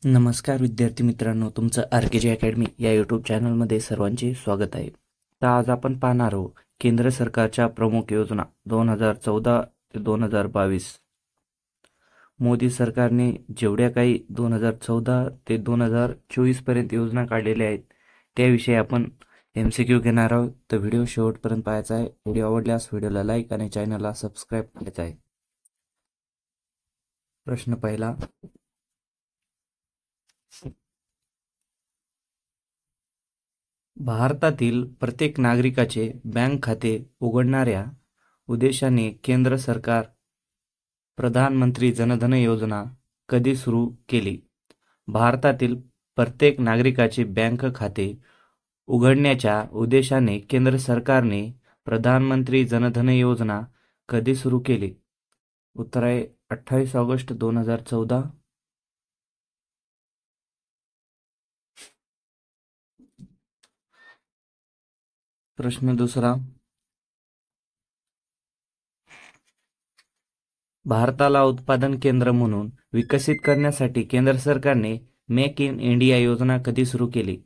नमस्कार विद्यार्थी मित्रांनो, तुमचं आर.के.जे. अकॅडमी या यूट्यूब चॅनलमध्ये सर्वांचे स्वागत आहे. तर आज आपण पाहणार आहोत केंद्र सरकारच्या प्रमुख योजना 2014 ते 2022. मोदी सरकारने जेवढ्या काही 2014 ते 2024 पर्यंत योजना काढलेल्या आहेत त्याविषयी आपण MCQ घेणार आहोत. तर व्हिडिओ शेवटपर्यंत पाहायचा आहे. व्हिडिओ आवडल्यास व्हिडिओला लाईक आणि चॅनलला सबस्क्राईब करायचं आहे. प्रश्न पहिला, भारतातील प्रत्येक नागरिकाचे बँक खाते उघडणाऱ्या उद्देशाने केंद्र सरकार प्रधानमंत्री जनधन योजना कधी सुरू केली? भारतातील प्रत्येक नागरिकाचे बँक खाते उघडण्याच्या उद्देशाने केंद्र सरकारने प्रधानमंत्री जनधन योजना कधी सुरू केली? उत्तर आहे 28 ऑगस्ट 2014. प्रश्न दुसरा, भारताला उत्पादन केंद्र म्हणून विकसित करण्यासाठी केंद्र सरकारने मेक इन इंडिया योजना कधी सुरू केली?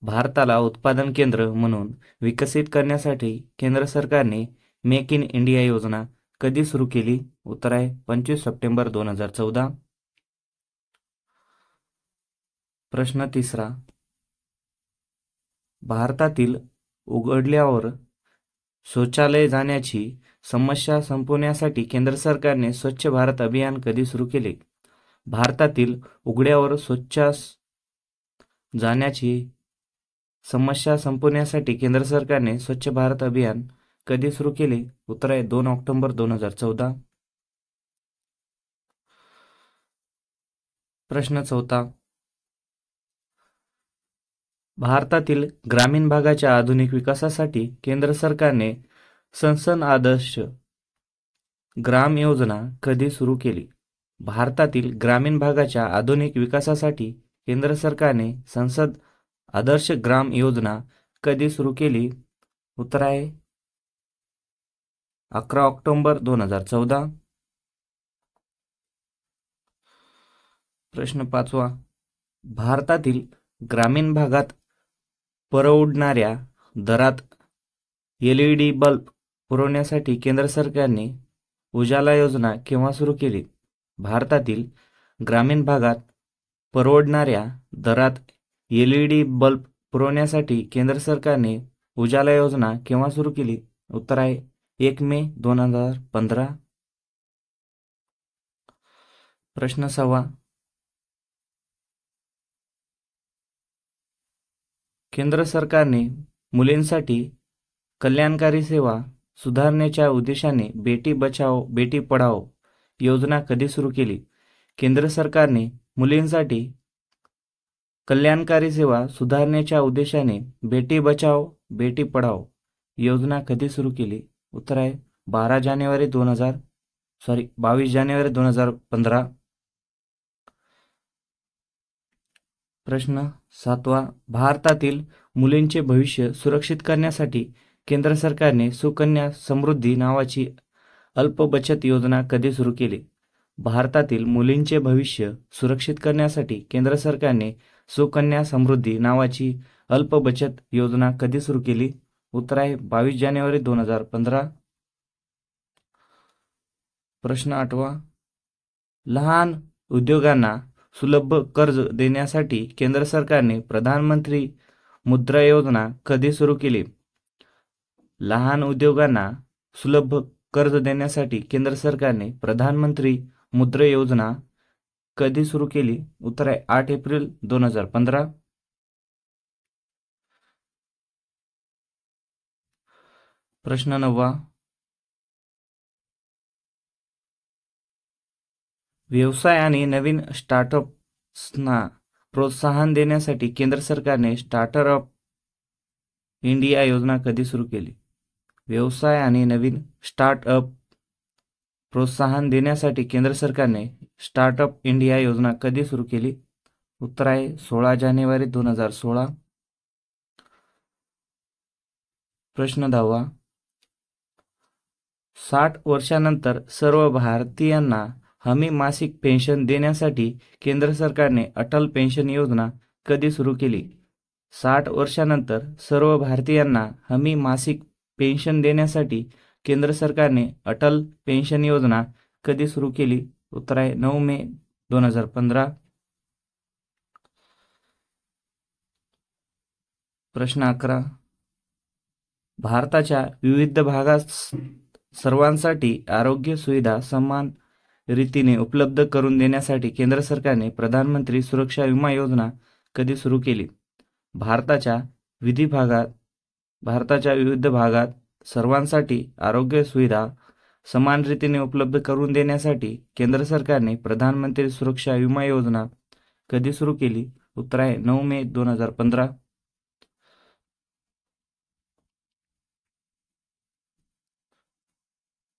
भारताला उत्पादन केंद्र म्हणून विकसित करण्यासाठी केंद्र सरकारने मेक इन इंडिया योजना कधी सुरू केली? उत्तर आहे 25 सप्टेंबर 2014. प्रश्न तिसरा, भारतातील उघडल्यावर शौचालय जाण्याची समस्या संपवण्यासाठी केंद्र सरकारने स्वच्छ भारत अभियान कधी सुरू केले? भारतातील उघड्यावर शौचास जाण्याची समस्या संपवण्यासाठी केंद्र सरकारने स्वच्छ भारत अभियान कधी सुरू केले? उत्तर आहे 2 ऑक्टोबर 2014. प्रश्न चौथा, भारतातील ग्रामीण भागाच्या आधुनिक विकासासाठी केंद्र सरकारने संसद आदर्श ग्राम योजना कधी सुरू केली? भारतातील ग्रामीण भागाच्या आधुनिक विकासासाठी केंद्र सरकारने संसद आदर्श ग्राम योजना कधी सुरू केली? उत्तर आहे 11 ऑक्टोबर 2014. प्रश्न पाचवा, भारतातील ग्रामीण भागात परवडणाऱ्या दरात LED बल्ब पुरवण्यासाठी केंद्र सरकारने उजाला योजना केव्हा सुरू केली? भारतातील ग्रामीण भागात परवडणाऱ्या दरात LED बल्ब पुरवण्यासाठी केंद्र सरकारने उजाला योजना केव्हा सुरू केली? उत्तर आहे 1 मे 2015. प्रश्न 6, केंद्र सरकारने मुलींसाठी कल्याणकारी सेवा सुधारण्याच्या उद्देशाने बेटी बचाओ बेटी पढाओ योजना कधी सुरू केली? केंद्र सरकारने मुलींसाठी कल्याणकारी सेवा सुधारण्याच्या उद्देशाने बेटी बचाओ बेटी पढाओ योजना कधी सुरू केली? उत्तर आहे 22 जानेवारी 2015. प्रश्न 7, भारतातील मुलींचे भविष्य सुरक्षित करण्यासाठी केंद्र सरकारने सुकन्या समृद्धी नावाची अल्प बचत योजना कधी सुरू केली? भारतातील मुलींचे भविष्य सुरक्षित करण्यासाठी केंद्र सरकारने सुकन्या समृद्धी नावाची अल्प बचत योजना कधी सुरू केली? उत्तर आहे 22 जानेवारी 2015. प्रश्न 8, लहान उद्योगांना सुलभ कर्ज देण्यासाठी केंद्र सरकारने प्रधानमंत्री मुद्रा योजना कधी सुरू केली? लहान उद्योगांना सुलभ कर्ज देण्यासाठी केंद्र सरकारने प्रधानमंत्री मुद्रा योजना कधी सुरू केली? उत्तर आहे 8 एप्रिल 2015. प्रश्न 9, व्यवसाय आणि नवीन स्टार्टअप्सना प्रोत्साहन देण्यासाठी केंद्र सरकारने स्टार्टअप इंडिया योजना कधी सुरू केली? व्यवसाय आणि नवीन स्टार्टअप प्रोत्साहन देण्यासाठी केंद्र सरकारने स्टार्टअप इंडिया योजना कधी सुरू केली? उत्तर आहे 16 जानेवारी 2016. प्रश्न 10, 60 वर्षानंतर सर्व भारतीयांना हमी मासिक पेन्शन देण्यासाठी केंद्र सरकारने अटल पेन्शन योजना कधी सुरू केली? 60 वर्षानंतर सर्व भारतीयांना हमी मासिक पेन्शन देण्यासाठी केंद्र सरकारने अटल पेन्शन योजना कधी सुरू केली? उत्तर आहे 9 मे 2015. प्रश्न 11. भारताच्या विविध भागात सर्वांसाठी आरोग्य सुविधा समान रीतीने उपलब्ध करून देण्यासाठी केंद्र सरकारने प्रधानमंत्री सुरक्षा विमा योजना कधी सुरू केली? भारताच्या विविध भागात सर्वांसाठी आरोग्य सुविधा समान रीतीने उपलब्ध करून देण्यासाठी केंद्र सरकारने प्रधानमंत्री सुरक्षा विमा योजना कधी सुरू केली? उत्तर आहे 9 मे 2015.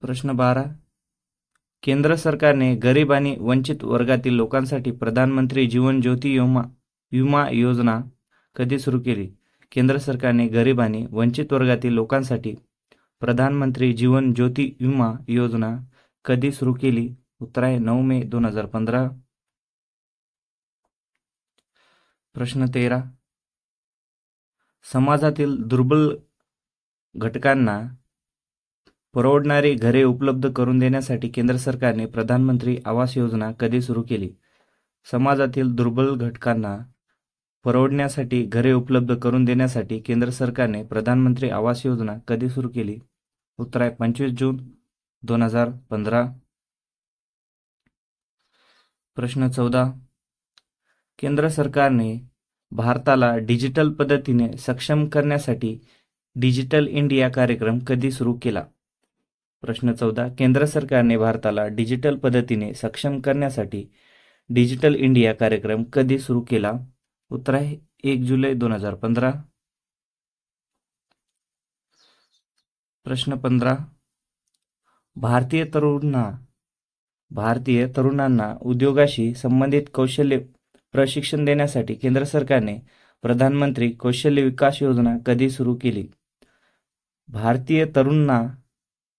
प्रश्न 12. केंद्र सरकारने गरीब आणि वंचित वर्गातील लोकांसाठी प्रधानमंत्री जीवन ज्योती विमा योजना कधी सुरू केली? केंद्र सरकारने गरीब आणि वंचित वर्गातील लोकांसाठी प्रधानमंत्री जीवन ज्योती विमा योजना कधी सुरू केली? उत्तर आहे 9 मे 2015. प्रश्न 13. समाजातील दुर्बल घटकांना परवडणारी घरे उपलब्ध करून देण्यासाठी केंद्र सरकारने प्रधानमंत्री आवास योजना कधी सुरू केली? समाजातील दुर्बल घटकांना परवडण्यासाठी घरे उपलब्ध करून देण्यासाठी केंद्र सरकारने प्रधानमंत्री आवास योजना कधी सुरू केली? उत्तर आहे 25 जून 2015. प्रश्न 14. केंद्र सरकारने भारताला डिजिटल पद्धतीने सक्षम करण्यासाठी डिजिटल इंडिया कार्यक्रम कधी सुरू केला? प्रश्न 14. केंद्र सरकारने भारताला डिजिटल पद्धतीने सक्षम करण्यासाठी डिजिटल इंडिया कार्यक्रम कधी सुरू केला? उत्तर आहे 1 जुलै 2015. प्रश्न 15. भारतीय तरुणांना उद्योगाशी संबंधित कौशल्य प्रशिक्षण देण्यासाठी केंद्र सरकारने प्रधानमंत्री कौशल्य विकास योजना कधी सुरू केली? भारतीय तरुणांना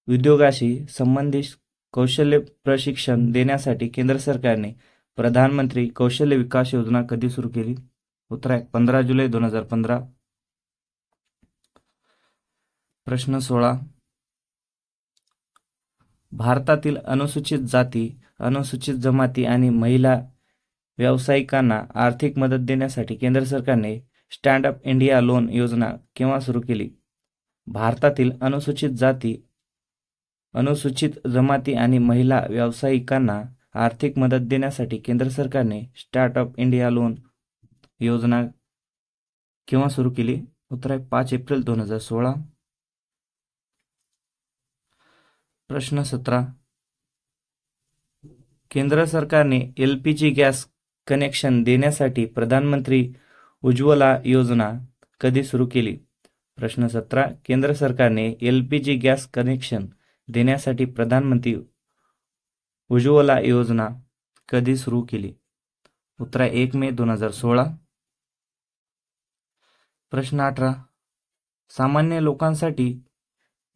उद्योगाशी संबंधित कौशल्य प्रशिक्षण देण्यासाठी केंद्र सरकारने प्रधानमंत्री कौशल्य विकास योजना कधी सुरू केली? उत्तर आहे 15 जुलै 2015. प्रश्न 16. भारतातील अनुसूचित जाती, अनुसूचित जमाती आणि महिला व्यावसायिकांना आर्थिक मदत देण्यासाठी केंद्र सरकारने स्टँड अप इंडिया लोन योजना केव्हा सुरू केली? भारतातील अनुसूचित जाती, अनुसूचित जमाती आणि महिला व्यावसायिकांना आर्थिक मदत देण्यासाठी केंद्र सरकारने स्टार्टअप इंडिया लोन योजना केव्हा सुरू केली? उत्तर आहे 5 एप्रिल 2016. प्रश्न 17. केंद्र सरकारने LPG गॅस कनेक्शन देण्यासाठी प्रधानमंत्री उज्ज्वला योजना कधी सुरू केली? प्रश्न 17. केंद्र सरकारने LPG गॅस कनेक्शन देण्यासाठी प्रधानमंत्री उज्ज्वला योजना कधी सुरू केली? उत्तर आहे 1 मे 2016. प्रश्न 18. सामान्य लोकांसाठी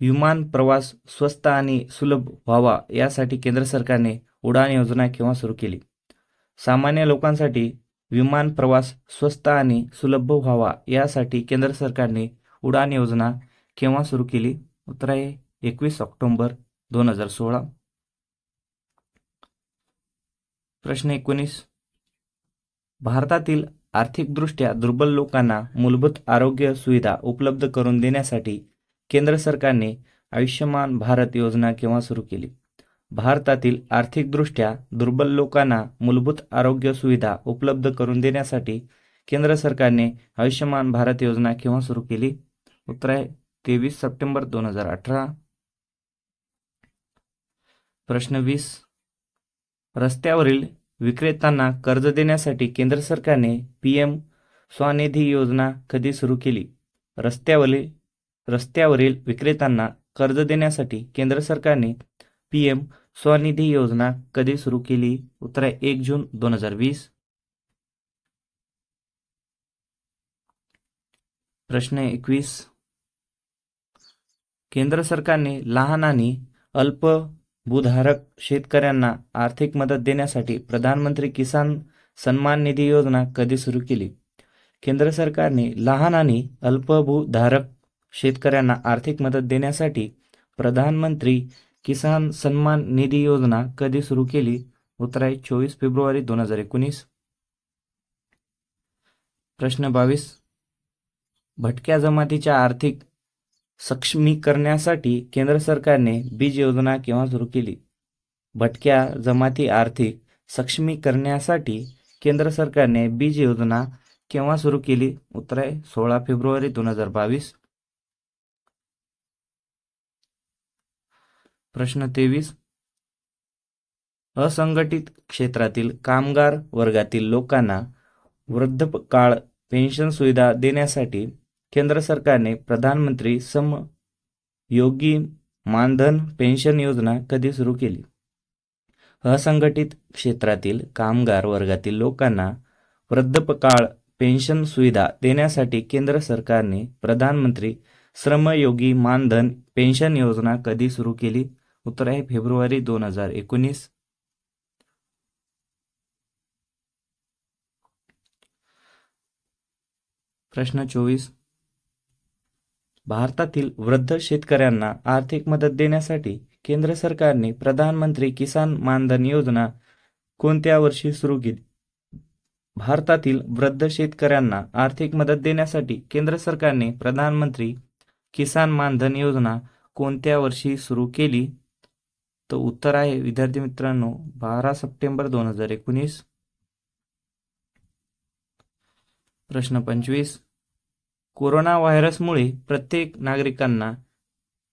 विमान प्रवास स्वस्त आणि सुलभ व्हावा यासाठी केंद्र सरकारने उडान योजना केव्हा सुरू केली? सामान्य लोकांसाठी विमान प्रवास स्वस्त आणि सुलभ व्हावा यासाठी केंद्र सरकारने उडान योजना केव्हा सुरू केली? उत्तर आहे 21 ऑक्टोबर 2016. प्रश्न 19. भारतातील आर्थिकदृष्ट्या दुर्बल लोकांना मूलभूत आरोग्य सुविधा उपलब्ध करून देण्यासाठी केंद्र सरकारने आयुष्यमान भारत योजना केव्हा सुरू केली? भारतातील आर्थिकदृष्ट्या दुर्बल लोकांना मूलभूत आरोग्य सुविधा उपलब्ध करून देण्यासाठी केंद्र सरकारने आयुष्यमान भारत योजना केव्हा सुरू केली? उत्तर आहे 23 सप्टेंबर 2018. प्रश्न 20. रस्त्यावरील विक्रेत्यांना कर्ज देण्यासाठी केंद्र सरकारने PM स्वनिधी योजना कधी सुरू केली? रस्त्यावरील विक्रेत्यांना कर्ज देण्यासाठी केंद्र सरकारने PM स्वनिधी योजना कधी सुरू केली? उत्तर आहे 1 जून 2020. प्रश्न 21. केंद्र सरकारने लहान आणि अल्प भूधारक शेतकऱ्यांना आर्थिक मदत देण्यासाठी प्रधानमंत्री किसान सन्मान निधी योजना कधी सुरू केली? केंद्र सरकारने लहान आणि अल्पभूधारक शेतकऱ्यांना आर्थिक मदत देण्यासाठी प्रधानमंत्री किसान सन्मान निधी योजना कधी सुरू केली? उत्तर आहे 24 फेब्रुवारी 2019. प्रश्न 22. भटक्या जमातीच्या आर्थिक सक्षमीकरणासाठी केंद्र सरकारने बीज योजना केव्हा सुरू केली? भटक्या जमाती आर्थिक सक्षमीकरणासाठी केंद्र सरकारने बीज योजना केव्हा सुरू केली? उत्तर आहे 16 फेब्रुवारी 2022. प्रश्न 23. असंघटित क्षेत्रातील कामगार वर्गातील लोकांना वृद्धकाळ पेन्शन सुविधा देण्यासाठी केंद्र सरकारने प्रधानमंत्री श्रमयोगी मानधन पेन्शन योजना कधी सुरू केली? असंघटित क्षेत्रातील कामगार वर्गातील लोकांना वृद्धकाळ पेन्शन सुविधा देण्यासाठी केंद्र सरकारने प्रधानमंत्री श्रमयोगी मानधन पेन्शन योजना कधी सुरू केली? उत्तर आहे फेब्रुवारी 2019. प्रश्न 24. भारतातील वृद्ध शेतकऱ्यांना आर्थिक मदत देण्यासाठी केंद्र सरकारने प्रधानमंत्री किसान मानधन योजना कोणत्या वर्षी सुरू केली? भारतातील वृद्ध शेतकऱ्यांना आर्थिक मदत देण्यासाठी केंद्र सरकारने प्रधानमंत्री किसान मानधन योजना कोणत्या वर्षी सुरू केली? तर उत्तर आहे विद्यार्थी मित्रांनो 12 सप्टेंबर 2019. प्रश्न 25. कोरोना व्हायरसमुळे प्रत्येक नागरिकांना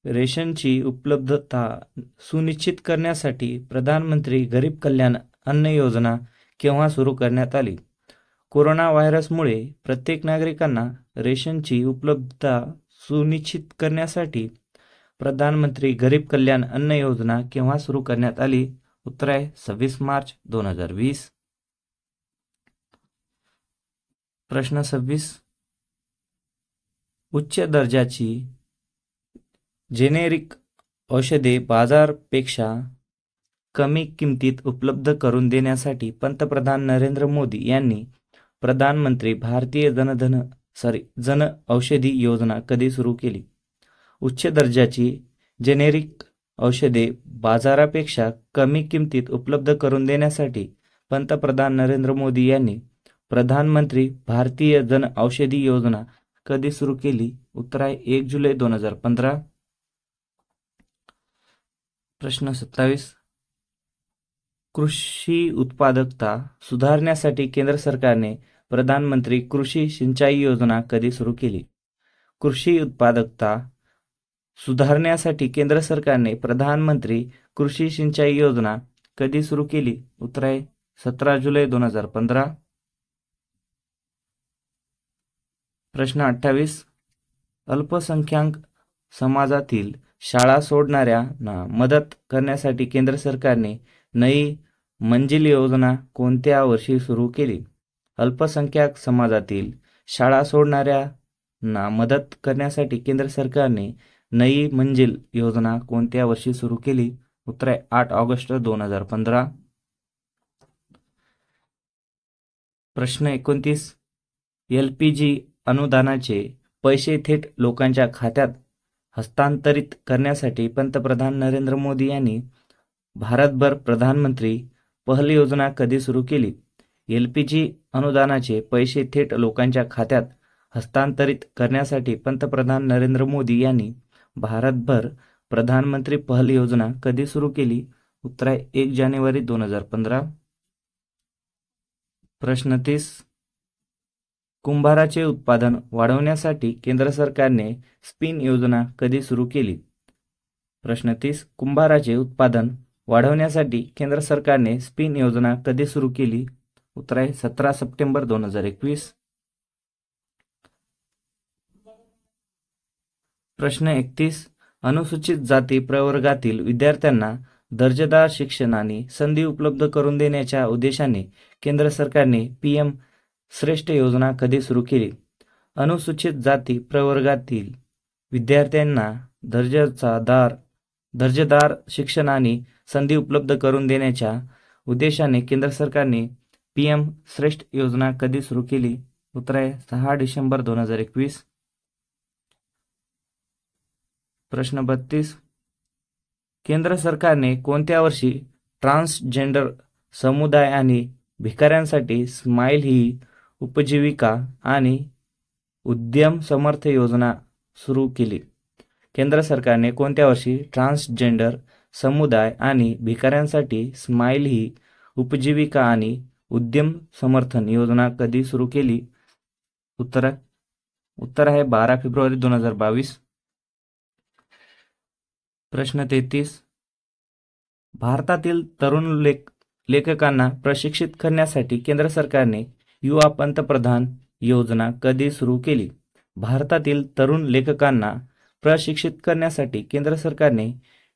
रेशनची उपलब्धता सुनिश्चित करण्यासाठी प्रधानमंत्री गरीब कल्याण अन्न योजना केव्हा सुरू करण्यात आली? कोरोना व्हायरसमुळे प्रत्येक नागरिकांना रेशनची उपलब्धता सुनिश्चित करण्यासाठी प्रधानमंत्री गरीब कल्याण अन्न योजना केव्हा सुरू करण्यात आली? उत्तर आहे 26 मार्च 2020. प्रश्न 26. उच्च दर्जाची जेनेरिक औषधे बाजारापेक्षा कमी किमतीत उपलब्ध करून देण्यासाठी पंतप्रधान नरेंद्र मोदी यांनी प्रधानमंत्री भारतीय जन औषधी योजना कधी सुरू केली? उच्च दर्जाची जेनेरिक औषधे बाजारापेक्षा कमी किमतीत उपलब्ध करून देण्यासाठी पंतप्रधान नरेंद्र मोदी यांनी प्रधानमंत्री भारतीय जन औषधी योजना कधी सुरू केली? उत्तर आहे 1 जुलै 2015. प्रश्न 27. कृषी उत्पादकता सुधारण्यासाठी केंद्र सरकारने प्रधानमंत्री कृषी सिंचाई योजना कधी सुरू केली? कृषी उत्पादकता सुधारण्यासाठी केंद्र सरकारने प्रधानमंत्री कृषी सिंचाई योजना कधी सुरू केली? उत्तर आहे 17 जुलै 2015. प्रश्न 28. अल्पसंख्याक समाजातील शाळा सोडणाऱ्यांना मदत करण्यासाठी केंद्र सरकारने नई मंजिल योजना कोणत्या वर्षी सुरू केली? अल्पसंख्याक समाजातील शाळा सोडणाऱ्यांना मदत करण्यासाठी केंद्र सरकारने नई मंजिल योजना कोणत्या वर्षी सुरू केली? उत्तर आहे 8 ऑगस्ट 2015. प्रश्न 29. LPG अनुदानाचे पैसे थेट लोकांच्या खात्यात हस्तांतरित करण्यासाठी पंतप्रधान नरेंद्र मोदी यांनी भारतभर प्रधानमंत्री पहल योजना कधी सुरू केली? LPG अनुदानाचे पैसे थेट लोकांच्या खात्यात हस्तांतरित करण्यासाठी पंतप्रधान नरेंद्र मोदी यांनी भारतभर प्रधानमंत्री पहल योजना कधी सुरू केली? उत्तर आहे 1 जानेवारी 2015. प्रश्न 30. कुंभाराचे उत्पादन वाढवण्यासाठी केंद्र सरकारने स्पिन योजना कधी सुरू केली? प्रश्न 30. कुंभाराचे उत्पादन वाढवण्यासाठी केंद्र सरकारने स्पिन योजना कधी सुरू केली? उत्तर आहे 17 सप्टेंबर 2021. प्रश्न 31. अनुसूचित जाती प्रवर्गातील विद्यार्थ्यांना दर्जेदार शिक्षण आणि संधी उपलब्ध करून देण्याच्या उद्देशाने केंद्र सरकारने PM श्रेष्ठ योजना कधी सुरू केली? अनुसूचित जाती प्रवर्गातील विद्यार्थ्यांना दर्जेदार शिक्षण आणि संधी उपलब्ध करून देण्याच्या उद्देशाने केंद्र सरकारने PM श्रेष्ठ योजना कधी सुरू केली? उत्तर आहे 6 डिसेंबर 2021. प्रश्न 32. केंद्र सरकारने कोणत्या वर्षी ट्रान्सजेंडर समुदाय आणि भिकाऱ्यांसाठी स्माइल ही उपजीविका आणि उद्यम समर्थ योजना सुरू केली? केंद्र सरकारने कोणत्या वर्षी ट्रान्सजेंडर समुदाय आणि भिकाऱ्यांसाठी स्माइल ही उपजीविका आणि उद्यम समर्थन योजना कधी सुरू केली? उत्तर आहे 12 फेब्रुवारी 2022. प्रश्न 33. भारतातील तरुण लेखकांना प्रशिक्षित करण्यासाठी केंद्र सरकारने युवा पंतप्रधान योजना कधी सुरू केली? भारतातील तरुण लेखकांना प्रशिक्षित करण्यासाठी केंद्र सरकारने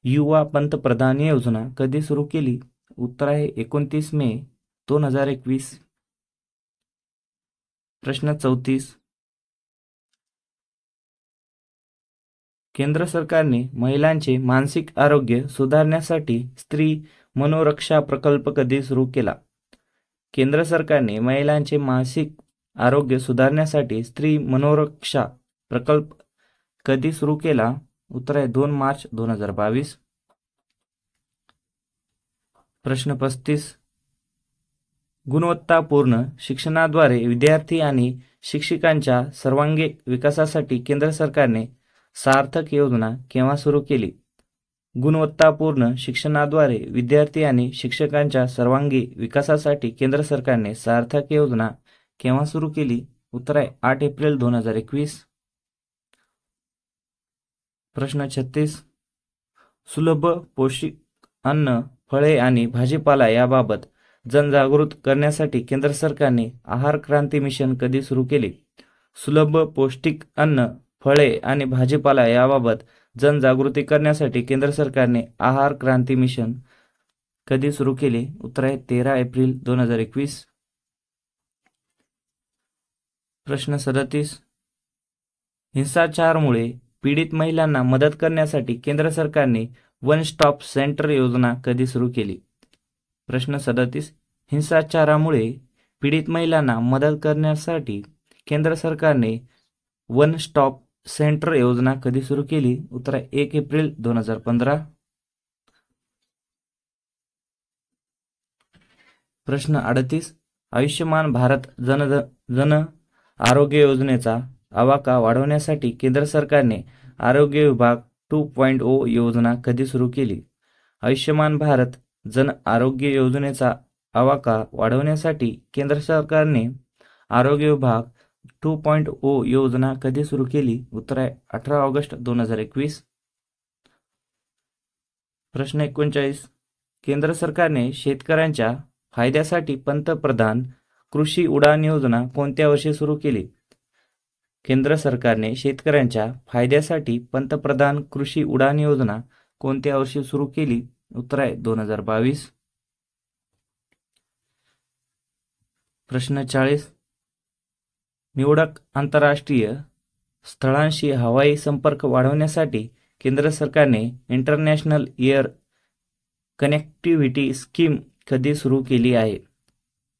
युवा पंतप्रधान योजना कधी सुरू केली? उत्तर आहे 29 मे 2021. प्रश्न 34. केंद्र सरकारने महिलांचे मानसिक आरोग्य सुधारण्यासाठी स्त्री मनोरक्षा प्रकल्प कधी सुरू केला? केंद्र सरकारने महिलांचे मानसिक आरोग्य सुधारण्यासाठी स्त्री मनोरक्षा प्रकल्प कधी सुरू केला? उत्तर आहे 2 मार्च 2022. प्रश्न 35. गुणवत्तापूर्ण शिक्षणाद्वारे विद्यार्थी आणि शिक्षकांच्या सर्वांगीण विकासासाठी केंद्र सरकारने सार्थक योजना केव्हा सुरू केली? गुणवत्तापूर्ण शिक्षणाद्वारे विद्यार्थी आणि शिक्षकांच्या सर्वांगीण विकासासाठी केंद्र सरकारने सार्थक योजना केव्हा सुरू केली? उत्तर आहे 8 एप्रिल 2021. प्रश्न 36. सुलभ पौष्टिक अन्न, फळे आणि भाजीपाला याबाबत जनजागृत करण्यासाठी केंद्र सरकारने आहार क्रांती मिशन कधी सुरू केले? सुलभ पौष्टिक अन्न, फळे आणि भाजीपाला याबाबत जनजागृती करण्यासाठी केंद्र सरकारने आहार क्रांती मिशन कधी सुरू केले? उत्तर आहे 13 एप्रिल 2021. प्रश्न 37. हिंसाचारामुळे पीडित महिलांना मदत करण्यासाठी केंद्र सरकारने वन स्टॉप सेंटर योजना कधी सुरू केली? प्रश्न 37. हिंसाचारामुळे पीडित महिलांना मदत करण्यासाठी केंद्र सरकारने वन स्टॉप सेंटर योजना कधी सुरू केली? उत्तर आहे 1 एप्रिल 2015. प्रश्न 38. आयुष्यमान भारत जन आरोग्य योजनेचा आवाका वाढवण्यासाठी केंद्र सरकारने आरोग्य विभाग 2.0 योजना कधी सुरू केली? आयुष्यमान भारत जन आरोग्य योजनेचा आवाका वाढवण्यासाठी केंद्र सरकारने आरोग्य विभाग 2.0 योजना कधी सुरू केली? उत्तर आहे 18 ऑगस्ट 2021. प्रश्न 39. केंद्र सरकारने शेतकऱ्यांच्या फायद्यासाठी पंतप्रधान कृषी उडान योजना कोणत्या वर्षी सुरू केली? केंद्र सरकारने शेतकऱ्यांच्या फायद्यासाठी पंतप्रधान कृषी उडान योजना कोणत्या वर्षी सुरू केली? उत्तर आहे 2022. प्रश्न 40. निवडक आंतरराष्ट्रीय स्थळांशी हवाई संपर्क वाढवण्यासाठी केंद्र सरकारने इंटरनॅशनल एअर कनेक्टिव्हिटी स्कीम कधी सुरू केली आहे?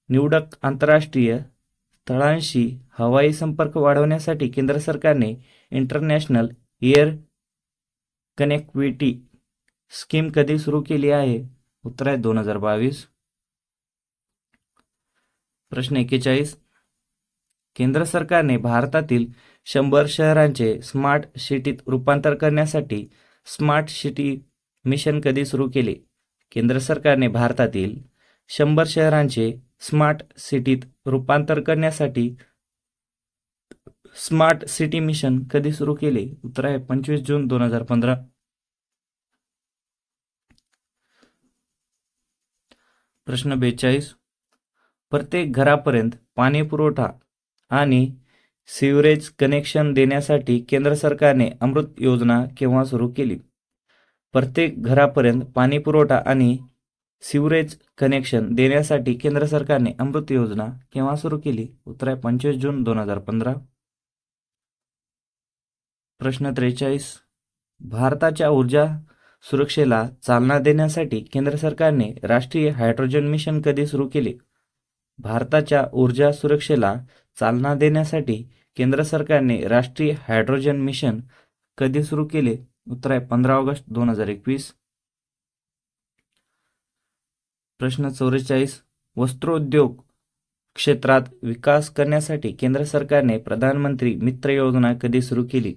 निवडक आंतरराष्ट्रीय स्थळांशी हवाई संपर्क वाढवण्यासाठी केंद्र सरकारने इंटरनॅशनल एअर कनेक्टिव्हिटी स्कीम कधी सुरू केली आहे? उत्तर आहे 2022. प्रश्न 41. केंद्र सरकारने भारतातील 100 शहरांचे स्मार्ट सिटीत रूपांतर करण्यासाठी स्मार्ट सिटी मिशन कधी सुरू केले? केंद्र सरकारने भारतातील 100 शहरांचे स्मार्ट सिटीत रूपांतर करण्यासाठी स्मार्ट सिटी मिशन कधी सुरू केले? उत्तर आहे 25 जून 2015. प्रश्न 42. प्रत्येक घरापर्यंत पाणी पुरवठा आणि सिवरेज कनेक्शन देण्यासाठी केंद्र सरकारने अमृत योजना केव्हा सुरू केली? प्रत्येक घरापर्यंत पाणी पुरवठा आणि सिवरेज कनेक्शन देण्यासाठी केंद्र सरकारने अमृत योजना केव्हा सुरू केली? उत्तर आहे 25 जून 2015. प्रश्न 43. भारताच्या ऊर्जा सुरक्षेला चालना देण्यासाठी केंद्र सरकारने राष्ट्रीय हायड्रोजन मिशन कधी सुरू केले? भारताच्या ऊर्जा सुरक्षेला चालना देण्यासाठी केंद्र सरकारने राष्ट्रीय हायड्रोजन मिशन कधी सुरू केले? उत्तर आहे 15 ऑगस्ट 2021. प्रश्न 44. वस्त्रोद्योग क्षेत्रात विकास करण्यासाठी केंद्र सरकारने प्रधानमंत्री मित्र योजना कधी सुरू केली?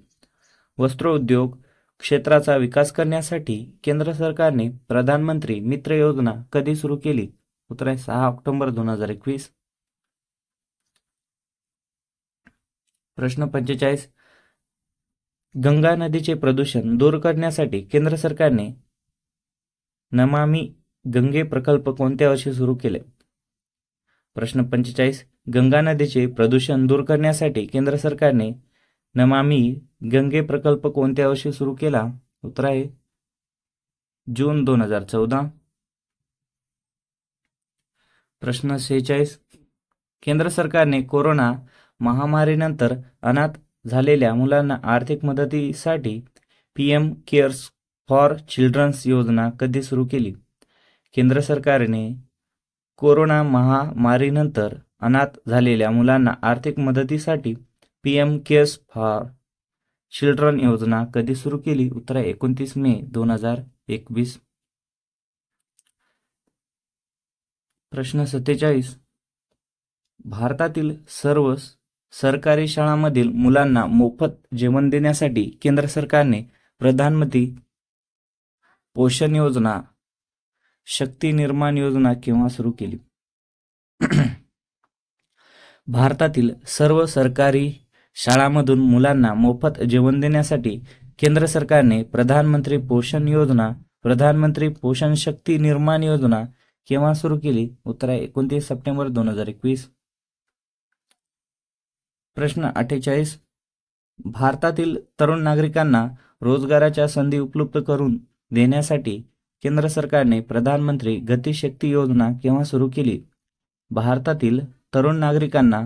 वस्त्रोद्योग क्षेत्राचा विकास करण्यासाठी केंद्र सरकारने प्रधानमंत्री मित्र योजना कधी सुरू केली? उत्तर आहे 6 ऑक्टोबर 2021. प्रश्न 45. गंगा नदीचे प्रदूषण दूर करण्यासाठी केंद्र सरकारने नमामि गंगे प्रकल्प कोणत्या वर्षी सुरू केले? प्रश्न 45. गंगा नदीचे प्रदूषण दूर करण्यासाठी केंद्र सरकारने नमामि गंगे प्रकल्प कोणत्या वर्षी सुरू केला? उत्तर आहे जून 2014. प्रश्न 46. केंद्र सरकारने कोरोना महामारीनंतर अनाथ झालेल्या मुलांना आर्थिक मदतीसाठी PM केअर्स फॉर चिल्ड्रन्स योजना कधी सुरू केली? केंद्र सरकारने कोरोना महामारीनंतर अनाथ झालेल्या मुलांना आर्थिक मदतीसाठी PM केअर्स फॉर चिल्ड्रन योजना कधी सुरू केली? उत्तर आहे 29 मे 2021. प्रश्न 47. भारतातील सर्व सरकारी शाळांमधील मुलांना मोफत जेवण देण्यासाठी केंद्र सरकारने प्रधानमंत्री पोषण योजना, शक्ती निर्माण योजना केव्हा सुरू केली? भारतातील सर्व सरकारी शाळांमधून मुलांना मोफत जेवण देण्यासाठी केंद्र सरकारने प्रधानमंत्री पोषण योजना, प्रधानमंत्री पोषण शक्ती निर्माण योजना केव्हा सुरू केली? उत्तर आहे 29 सप्टेंबर 2021. प्रश्न 48. भारतातील तरुण नागरिकांना रोजगाराच्या संधी उपलब्ध करून देण्यासाठी केंद्र सरकारने प्रधानमंत्री गती शक्ती योजना केव्हा सुरू केली? भारतातील तरुण नागरिकांना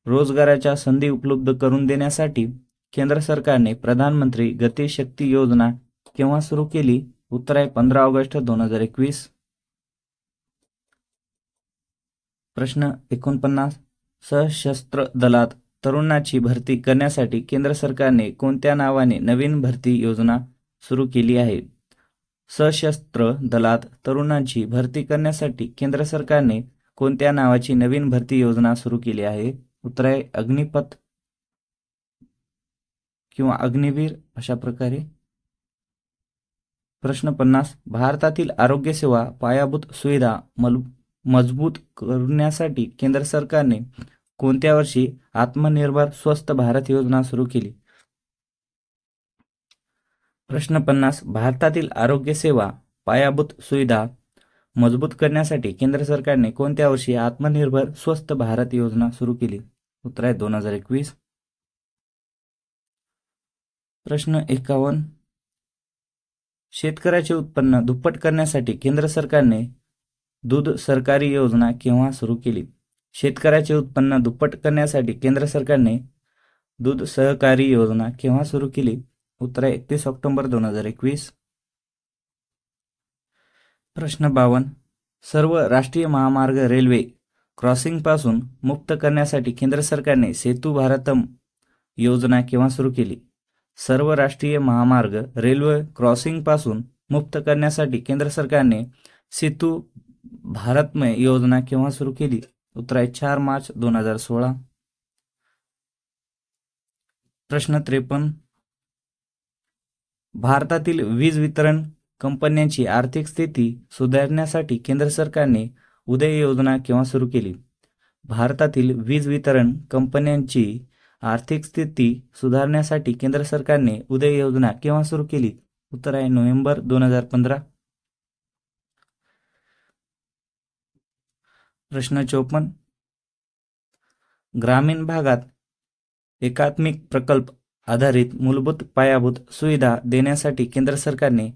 रोजगाराच्या संधी उपलब्ध करून देण्यासाठी केंद्र सरकारने प्रधानमंत्री गती शक्ती योजना केव्हा सुरू केली? उत्तर आहे 15 ऑगस्ट 2021. प्रश्न 49. सशस्त्र दलात तरुणांची भरती करण्यासाठी केंद्र सरकारने कोणत्या नावाने नवीन भरती योजना सुरू केली आहे? सशस्त्र दलात तरुणांची भरती करण्यासाठी केंद्र सरकारने कोणत्या नावाची नवीन भरती योजना सुरू केली आहे? उत्तर आहे अग्निपथ किंवा अग्निवीर अशा प्रकारे. प्रश्न 50. भारतातील आरोग्य सेवा पायाभूत सुविधा मजबूत करण्यासाठी केंद्र सरकारने कोणत्या वर्षी आत्मनिर्भर स्वस्थ भारत योजना सुरू केली? प्रश्न 50. भारतातील आरोग्य सेवा पायाभूत सुविधा मजबूत करण्यासाठी केंद्र सरकारने कोणत्या वर्षी आत्मनिर्भर स्वस्थ भारत योजना सुरू केली? उत्तर आहे 2021. प्रश्न 51. शेतकऱ्याचे उत्पन्न दुप्पट करण्यासाठी केंद्र सरकारने दूध सरकारी योजना केव्हा सुरू केली? शेतकऱ्याचे उत्पन्न दुप्पट करण्यासाठी केंद्र सरकारने दूध सहकारी योजना केव्हा सुरू केली? उत्तर आहे 31 ऑक्टोबर 2021. प्रश्न 52. सर्व राष्ट्रीय महामार्ग रेल्वे क्रॉसिंगपासून मुक्त करण्यासाठी केंद्र सरकारने सेतू भारतम योजना केव्हा सुरू केली? सर्व राष्ट्रीय महामार्ग रेल्वे क्रॉसिंगपासून मुक्त करण्यासाठी केंद्र सरकारने सेतू भारतम योजना केव्हा सुरू केली? उत्तर आहे 4 मार्च 2016. प्रश्न 53. भारतातील वीज वितरण कंपन्यांची आर्थिक स्थिती सुधारण्यासाठी केंद्र सरकारने उदय योजना केव्हा सुरू केली? भारतातील वीज वितरण कंपन्यांची आर्थिक स्थिती सुधारण्यासाठी केंद्र सरकारने उदय योजना केव्हा सुरू केली? उत्तर आहे नोव्हेंबर 2015. प्रश्न 54. ग्रामीण भागात एकात्मिक प्रकल्प आधारित मूलभूत पायाभूत सुविधा देण्यासाठी केंद्र सरकारने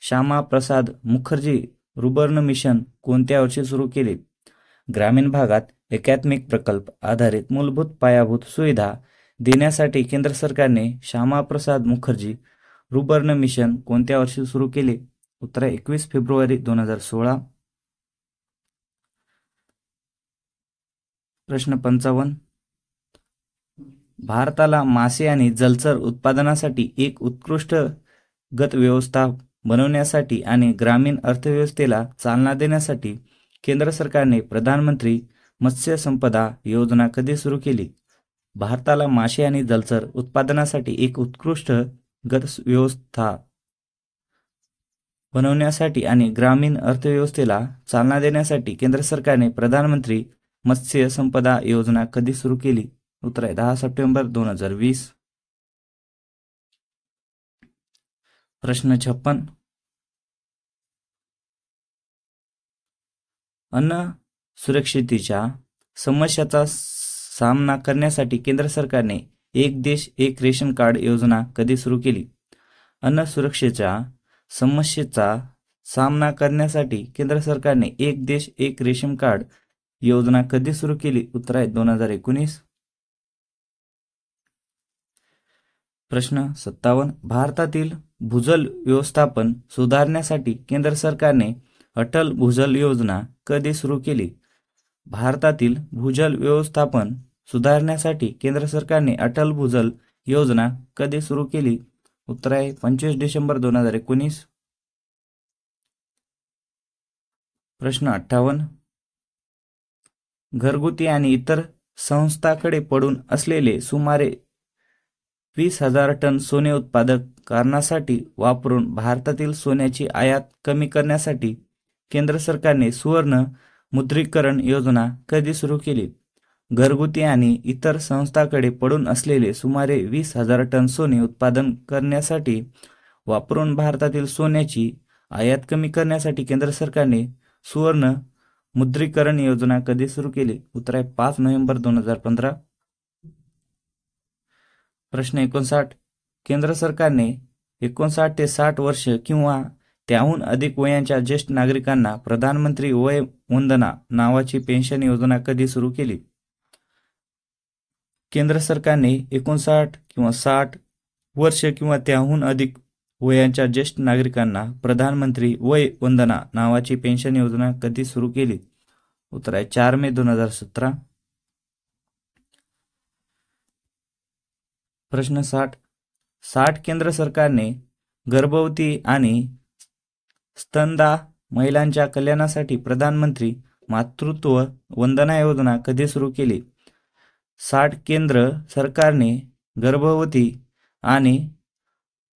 श्यामा प्रसाद मुखर्जी रुर्बन मिशन कोणत्या वर्षी सुरू केले? ग्रामीण भागात एकात्मिक प्रकल्प आधारित मूलभूत पायाभूत सुविधा देण्यासाठी केंद्र सरकारने श्यामा प्रसाद मुखर्जी रुबर्न मिशन कोणत्या वर्षी सुरू केले? उत्तर आहे 21 फेब्रुवारी 2016. प्रश्न 55. भारताला मासे आणि जलचर उत्पादनासाठी एक उत्कृष्ट गत व्यवस्था बनवण्यासाठी आणि ग्रामीण अर्थव्यवस्थेला चालना देण्यासाठी केंद्र सरकारने प्रधानमंत्री मत्स्य संपदा योजना कधी सुरू केली? भारताला मासे आणि जलचर उत्पादनासाठी एक उत्कृष्ट गत व्यवस्था बनवण्यासाठी आणि ग्रामीण अर्थव्यवस्थेला चालना देण्यासाठी केंद्र सरकारने प्रधानमंत्री मत्स्य संपदा योजना कधी सुरू केली? उत्तर आहे 10 सप्टेंबर 2020. प्रश्न 56. अन्न सुरक्षिततेच्या समस्याचा सामना करण्यासाठी केंद्र सरकारने एक देश एक रेशन कार्ड योजना कधी सुरू केली? अन्न सुरक्षेच्या समस्येचा सामना करण्यासाठी केंद्र सरकारने एक देश एक रेशन कार्ड योजना कधी सुरू केली? उत्तर आहे 2019. प्रश्न 57. भारतातील भूजल व्यवस्थापन सुधारण्यासाठी केंद्र सरकारने अटल भूजल योजना कधी सुरू केली? भारतातील भूजल व्यवस्थापन सुधारण्यासाठी केंद्र सरकारने अटल भूजल योजना कधी सुरू केली? उत्तर आहे 25 डिसेंबर 2019. प्रश्न 58. घरगुती आणि इतर संस्थांकडे पडून असलेले सुमारे 20,000 टन सोने उत्पादक कारणासाठी वापरून भारतातील सोन्याची आयात कमी करण्यासाठी केंद्र सरकारने सुवर्ण मुद्रीकरण योजना कधी सुरू केली? घरगुती आणि इतर संस्थांकडे पडून असलेले सुमारे 20,000 टन सोने उत्पादन करण्यासाठी वापरून भारतातील सोन्याची आयात कमी करण्यासाठी केंद्र सरकारने सुवर्ण मुद्रीकरण योजना कधी सुरू केली? उत्तर आहे 5 नोव्हेंबर 2015. प्रश्न 59. केंद्र सरकारने 59 ते 60 वर्ष किंवा त्याहून अधिक वयाच्या ज्येष्ठ नागरिकांना प्रधानमंत्री वय वंदना नावाची पेन्शन योजना कधी सुरू केली? केंद्र सरकारने 59 किंवा 60 वर्ष किंवा त्याहून अधिक वयाच्या ज्येष्ठ नागरिकांना प्रधानमंत्री वय वंदना नावाची पेन्शन योजना कधी सुरू केली? उत्तर आहे 4 मे 2017. प्रश्न 60. केंद्र सरकारने गर्भवती आणि स्तनदा महिलांच्या कल्याणासाठी प्रधानमंत्री मातृत्व वंदना योजना कधी सुरू केली? 60. केंद्र सरकारने गर्भवती आणि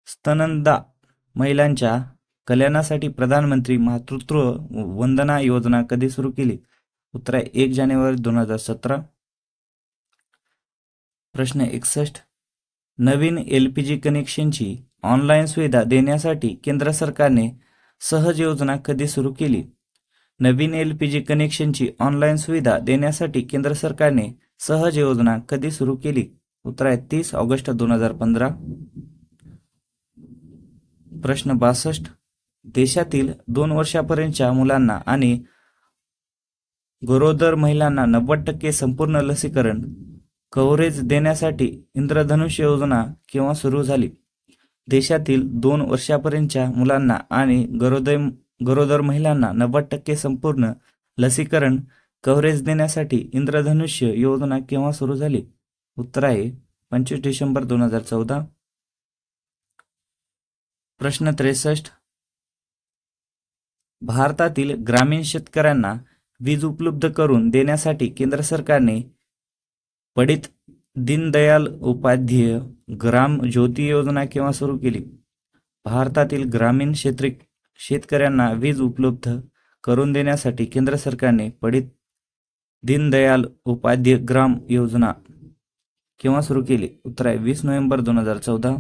स्तनदा महिलांच्या कल्याणासाठी प्रधानमंत्री मातृत्व वंदना योजना कधी सुरू केली? उत्तर आहे 1 जानेवारी 2017. प्रश्न 61. नवीन LPG कनेक्शनची ऑनलाईन सुविधा देण्यासाठी केंद्र सरकारने सहज योजना कधी सुरू केली? नवीन LPG कनेक्शनची ऑनलाईन सुविधा देण्यासाठी केंद्र सरकारने सहज योजना कधी सुरू केली? उत्तर आहे 30 ऑगस्ट 2015. प्रश्न 62. देशातील 2 वर्षापर्यंतच्या मुलांना आणि गरोदर महिलांना 90% संपूर्ण लसीकरण कव्हरेज देण्यासाठी इंद्रधनुष्य योजना केव्हा सुरू झाली? देशातील 2 वर्षापर्यंतच्या मुलांना आणि गरोदर महिलांना 90% संपूर्ण लसीकरण कव्हरेज देण्यासाठी इंद्रधनुष्य योजना केव्हा सुरू झाली? उत्तर आहे 25 डिसेंबर 2014. प्रश्न 63. भारतातील ग्रामीण शेतकऱ्यांना वीज उपलब्ध करून देण्यासाठी केंद्र सरकारने पंडित दीनदयाल उपाध्याय ग्राम ज्योती योजना केव्हा सुरू केली? भारतातील ग्रामीण शेतकऱ्यांना वीज उपलब्ध करून देण्यासाठी केंद्र सरकारने पंडित दीनदयाल उपाध्याय ग्राम योजना केव्हा सुरू केली? उत्तर आहे 20 नोव्हेंबर 2014.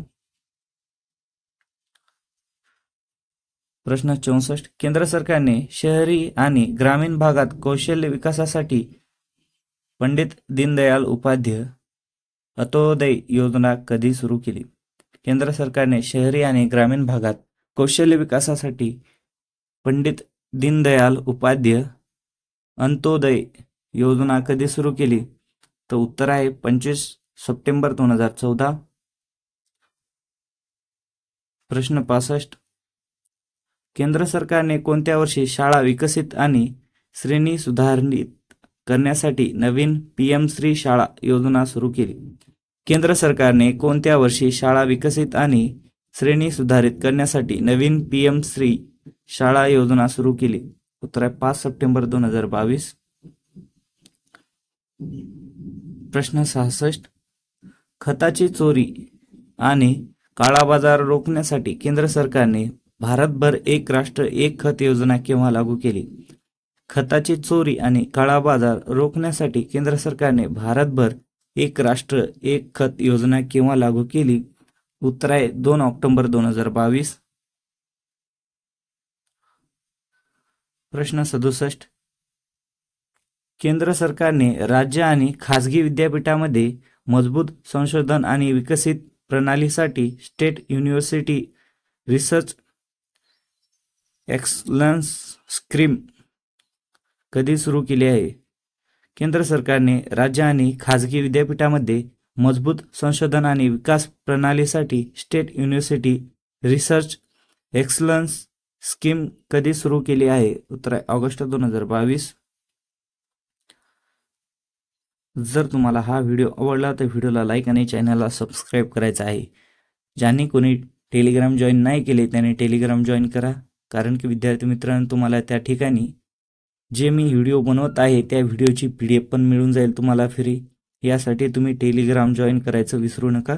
प्रश्न 64. केंद्र सरकारने शहरी आणि ग्रामीण भागात कौशल्य विकासासाठी पंडित दीनदयाल उपाध्याय अंत्योदय योजना कधी सुरू केली? केंद्र सरकारने शहरी आणि ग्रामीण भागात कौशल्य विकासासाठी पंडित दीनदयाल उपाध्याय अंत्योदय योजना कधी सुरू केली? तर उत्तर आहे 25 सप्टेंबर 2014. प्रश्न 65. केंद्र सरकारने कोणत्या वर्षी शाळा विकसित आणि श्रेणी सुधारित करण्यासाठी नवीन पीएम श्री शाळा योजना सुरू केली? केंद्र सरकारने कोणत्या वर्षी शाळा विकसित आणि श्रेणी सुधारित करण्यासाठी नवीन पीएम श्री शाळा योजना सुरू केली? उत्तर आहे 5 सप्टेंबर 2022. प्रश्न 66. खताची चोरी आणि काळा बाजार रोखण्यासाठी केंद्र सरकारने भारतभर एक राष्ट्र एक खत योजना केव्हा लागू केली? खताची चोरी आणि काळा बाजार रोखण्यासाठी केंद्र सरकारने भारतभर एक राष्ट्र एक खत योजना केव्हा लागू केली? उत्तर आहे 2 ऑक्टोबर 2022. प्रश्न 67. केंद्र सरकारने राज्य आणि खासगी विद्यापीठामध्ये मजबूत संशोधन आणि विकसित प्रणालीसाठी state university research excellence scheme कधी सुरू केली आहे? केंद्र सरकारने राज्य आणि खासगी विद्यापीठामध्ये मजबूत संशोधन आणि विकास प्रणालीसाठी state university research excellence scheme कधी सुरू केली आहे? उत्तर आहे ऑगस्ट 2022. जर तुम्हाला हा व्हिडिओ आवडला तर व्हिडिओला लाईक आणि चॅनलला सबस्क्राईब करायचं आहे. ज्यांनी कोणी टेलिग्राम जॉईन नाही केले त्यांनी टेलिग्राम जॉईन करा, कारण की विद्यार्थी मित्रांनो तुम्हाला त्या ठिकाणी जे मी व्हिडिओ बनवत आहे त्या व्हिडिओची PDF पण मिळून जाईल तुम्हाला फ्री. यासाठी तुम्ही टेलिग्राम जॉईन करायचं विसरू नका.